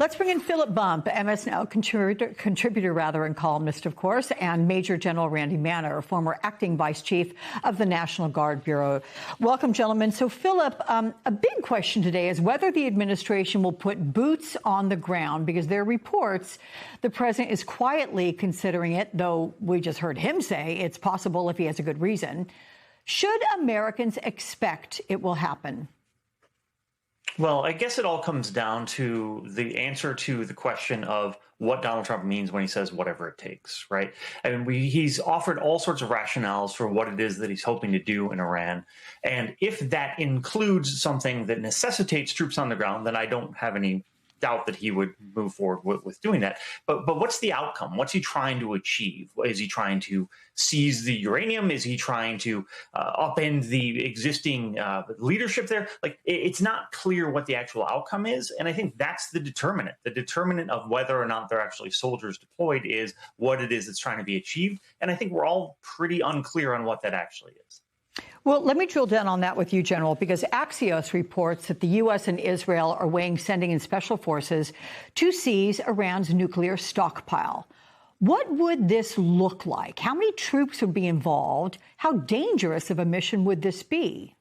Let's bring in Philip Bump, MS Now contributor and columnist, of course, and Major General Randy Manner, former acting vice chief of the National Guard Bureau. Welcome, gentlemen. So, Philip, a big question today is whether the administration will put boots on the ground, because there are reports the president is quietly considering it, though we just heard him say it's possible if he has a good reason. Should Americans expect it will happen? Well, I guess it all comes down to the answer to the question of what Donald Trump means when he says whatever it takes, right? I mean, he's offered all sorts of rationales for what it is that he's hoping to do in Iran. And if that includes something that necessitates troops on the ground, then I don't have any doubt that he would move forward with doing that. But what's the outcome? What's he trying to achieve? Is he trying to seize the uranium? Is he trying to upend the existing leadership there? Like, it's not clear what the actual outcome is. And I think that's the determinant. The determinant of whether or not there are actually soldiers deployed is what it is that's trying to be achieved. And I think we're all pretty unclear on what that actually is. Well, let me drill down on that with you, General, because Axios reports that the U.S. and Israel are weighing sending in special forces to seize Iran's nuclear stockpile. What would this look like? How many troops would be involved? How dangerous of a mission would this be?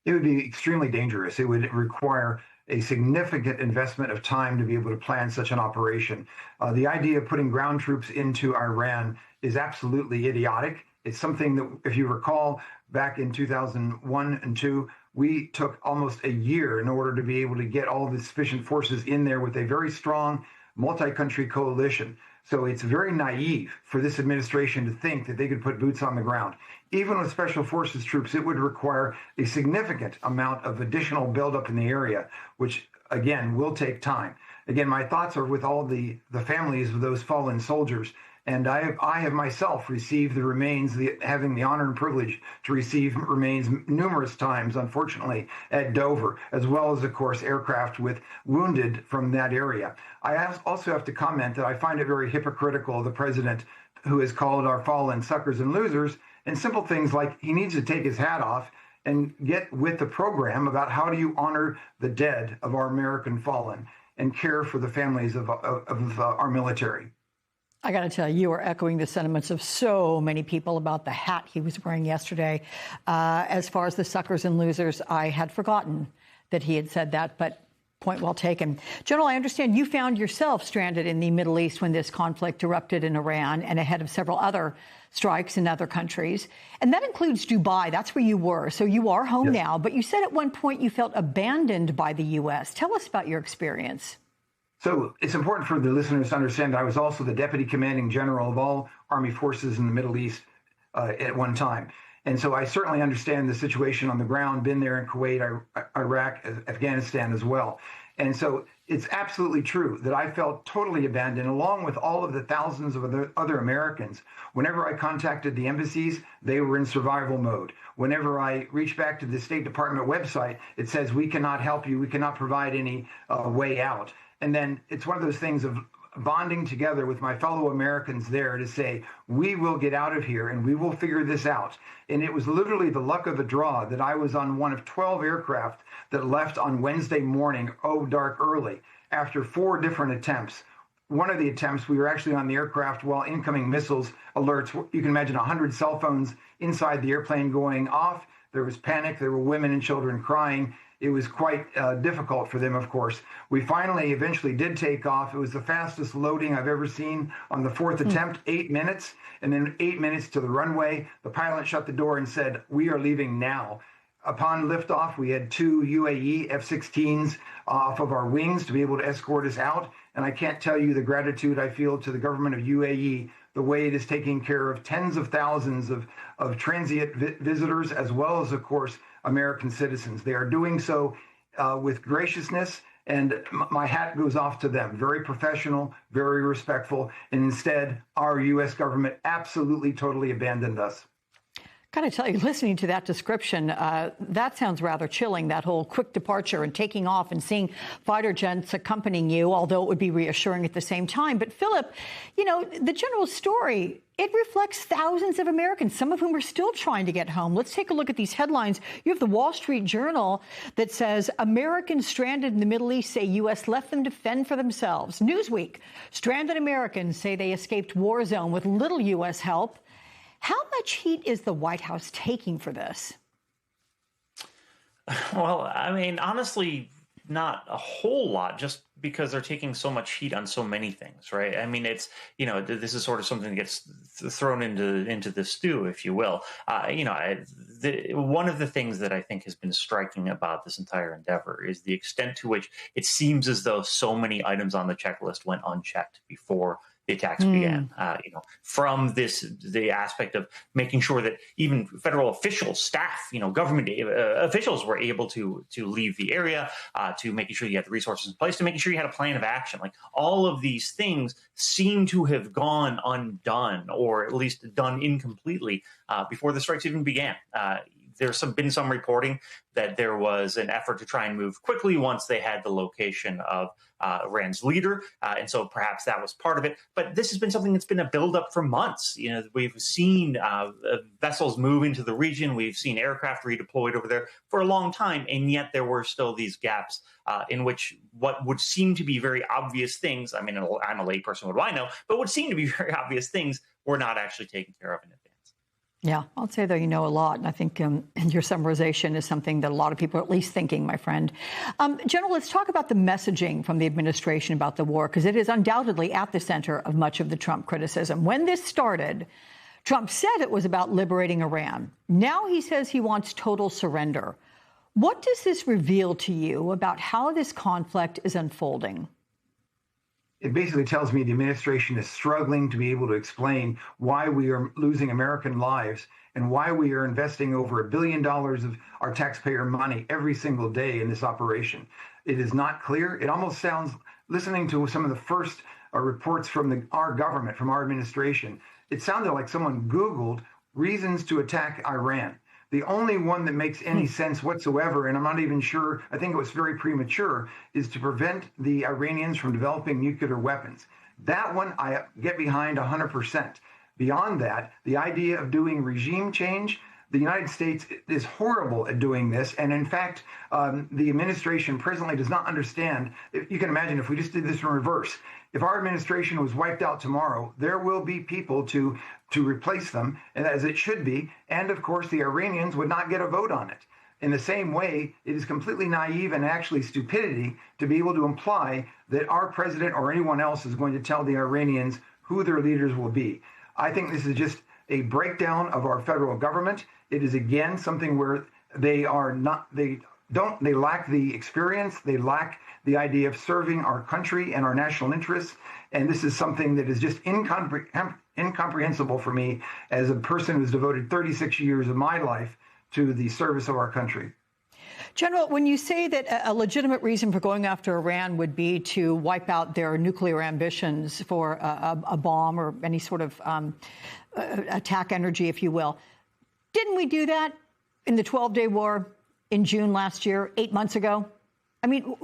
It would be extremely dangerous. It would require a significant investment of time to be able to plan such an operation. The idea of putting ground troops into Iran is absolutely idiotic. It's something that, if you recall, back in 2001 and 2, we took almost a year in order to be able to get all the sufficient forces in there with a very strong multi-country coalition. So it's very naive for this administration to think that they could put boots on the ground. Even with special forces troops, it would require a significant amount of additional buildup in the area, which, again, will take time. Again, my thoughts are with all the families of those fallen soldiers. And I have myself received the remains, having the honor and privilege to receive remains numerous times, unfortunately, at Dover, as well as, of course, aircraft with wounded from that area. I also have to comment that I find it very hypocritical of the president, who has called our fallen suckers and losers, and simple things like he needs to take his hat off and get with the program about how do you honor the dead of our American fallen and care for the families of our military. I got to tell you, you are echoing the sentiments of so many people about the hat he was wearing yesterday. As far as the suckers and losers, I had forgotten that he had said that, but point well taken. General, I understand you found yourself stranded in the Middle East when this conflict erupted in Iran and ahead of several other strikes in other countries. And that includes Dubai. That's where you were. So you are home now. But you said at one point you felt abandoned by the U.S. Tell us about your experience. So it's important for the listeners to understand that I was also the deputy commanding general of all Army forces in the Middle East at one time. And so I certainly understand the situation on the ground, been there in Kuwait, Iraq, Afghanistan as well. And so it's absolutely true that I felt totally abandoned, along with all of the thousands of other Americans. Whenever I contacted the embassies, they were in survival mode. Whenever I reached back to the State Department website, it says, we cannot help you, we cannot provide any way out. And then it's one of those things of bonding together with my fellow Americans there to say, we will get out of here and we will figure this out. And it was literally the luck of the draw that I was on one of 12 aircraft that left on Wednesday morning, dark early, after 4 different attempts. One of the attempts, we were actually on the aircraft while incoming missiles alerts. You can imagine 100 cell phones inside the airplane going off. There was panic. There were women and children crying. It was quite difficult for them, of course. We finally eventually did take off. It was the fastest loading I've ever seen on the 4th attempt, 8 minutes, and then 8 minutes to the runway. The pilot shut the door and said, we are leaving now. Upon liftoff, we had 2 UAE F-16s off of our wings to be able to escort us out. And I can't tell you the gratitude I feel to the government of UAE, the way it is taking care of tens of thousands of transient visitors, as well as, of course, American citizens. They are doing so with graciousness, and my hat goes off to them. Very professional, very respectful, and instead, our U.S. government absolutely, totally abandoned us. Got to tell you, listening to that description, that sounds rather chilling, that whole quick departure and taking off and seeing fighter jets accompanying you, although it would be reassuring at the same time. But Philip, you know, the general story, it reflects thousands of Americans, some of whom are still trying to get home. Let's take a look at these headlines. You have the Wall Street Journal that says Americans stranded in the Middle East say U.S. left them to fend for themselves. Newsweek, stranded Americans say they escaped war zone with little U.S. help. How much heat is the White House taking for this? Well, I mean, honestly, not a whole lot, just because they're taking so much heat on so many things, right? I mean, it's, you know, this is sort of something that gets thrown into the stew, if you will. One of the things that I think has been striking about this entire endeavor is the extent to which it seems as though so many items on the checklist went unchecked before the attacks began. From the aspect of making sure that even federal officials, staff, government officials were able to leave the area, to making sure you had the resources in place, to making sure you had a plan of action. Like, all of these things seem to have gone undone, or at least done incompletely before the strikes even began. There's been some reporting that there was an effort to try and move quickly once they had the location of Iran's leader, and so perhaps that was part of it. But this has been something that's been a buildup for months. We've seen vessels move into the region. We've seen aircraft redeployed over there for a long time, and yet there were still these gaps in which what would seem to be very obvious things, I mean, I'm a layperson, what do I know, but would seem to be very obvious things were not actually taken care of in advance. Yeah, I'll say, though, you know a lot. And I think your summarization is something that a lot of people are at least thinking, my friend. General, let's talk about the messaging from the administration about the war, because it is undoubtedly at the center of much of the Trump criticism. When this started, Trump said it was about liberating Iran. Now he says he wants total surrender. What does this reveal to you about how this conflict is unfolding? It basically tells me the administration is struggling to be able to explain why we are losing American lives and why we are investing over $1 billion of our taxpayer money every single day in this operation. It is not clear. It almost sounds, listening to some of the first reports from our government, from our administration, it sounded like someone Googled reasons to attack Iran. The only one that makes any sense whatsoever, and I'm not even sure, I think it was very premature, is to prevent the Iranians from developing nuclear weapons. That one I get behind 100%. Beyond that, the idea of doing regime change, the United States is horrible at doing this. And in fact, the administration presently does not understand. You can imagine if we just did this in reverse. If our administration was wiped out tomorrow, there will be people to replace them, and as it should be. And of course, the Iranians would not get a vote on it. In the same way, it is completely naive and actually stupidity to be able to imply that our president or anyone else is going to tell the Iranians who their leaders will be. I think this is just a breakdown of our federal government. It is, again, something where they lack the experience, they lack the idea of serving our country and our national interests. And this is something that is just incomprehensible for me as a person who's devoted 36 years of my life to the service of our country. General, when you say that a legitimate reason for going after Iran would be to wipe out their nuclear ambitions for a bomb or any sort of attack energy, if you will, didn't we do that in the 12-day war in June last year, 8 months ago? I mean,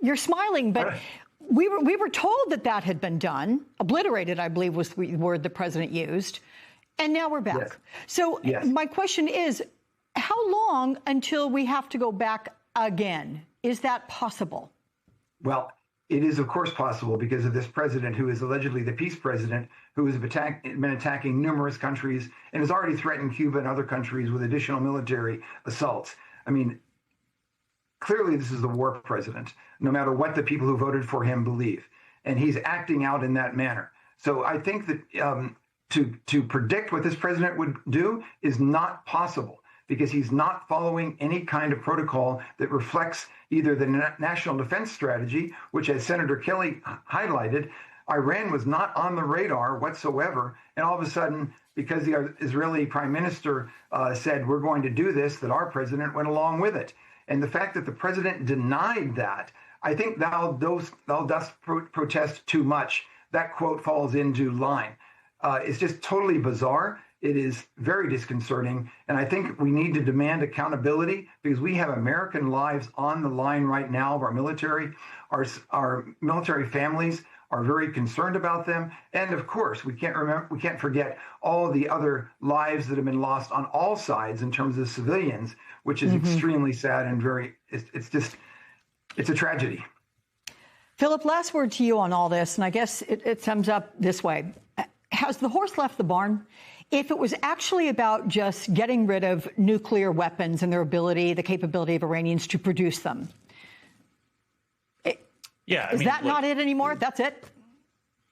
you're smiling, but we were told that had been done. Obliterated, I believe, was the word the president used. And now we're back. Yes. So my question is, how long until we have to go back again? Is that possible? Well, it is, of course, possible because of this president who is allegedly the peace president, who has been attacking numerous countries and has already threatened Cuba and other countries with additional military assaults. I mean, clearly this is the war president, no matter what the people who voted for him believe. And he's acting out in that manner. So I think that to predict what this president would do is not possible, because he's not following any kind of protocol that reflects either the national defense strategy, which, as Senator Kelly highlighted, Iran was not on the radar whatsoever. And all of a sudden, because the Israeli prime minister said, we're going to do this, that our president went along with it. And the fact that the president denied that, I think thou dost protest too much. That quote falls into line. It's just totally bizarre. It is very disconcerting. And I think we need to demand accountability because we have American lives on the line right now of our military. Our military families are very concerned about them. And of course, we can't forget all of the other lives that have been lost on all sides in terms of civilians, which is extremely sad and it's a tragedy. Philip, last word to you on all this, and I guess it sums up this way. Has the horse left the barn? If it was actually about just getting rid of nuclear weapons and the capability of Iranians to produce them, is that not it anymore? That's it?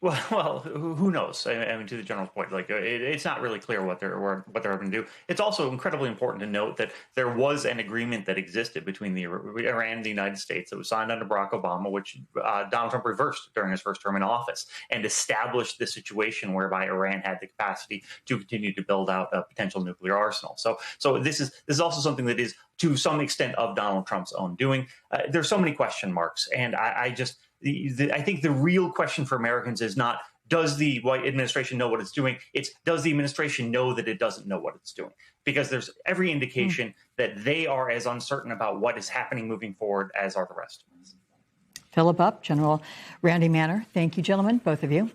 Well, who knows? I mean, to the general point, like it's not really clear what they're going to do. It's also incredibly important to note that there was an agreement that existed between Iran and the United States that was signed under Barack Obama, which Donald Trump reversed during his first term in office, and established the situation whereby Iran had the capacity to continue to build out a potential nuclear arsenal. So this is also something that is to some extent of Donald Trump's own doing. There's so many question marks, and I think the real question for Americans is not, does the White administration know what it's doing? It's, does the administration know that it doesn't know what it's doing? Because there's every indication that they are as uncertain about what is happening moving forward as are the rest of us. Philip Up, General Randy Manner. Thank you, gentlemen, both of you.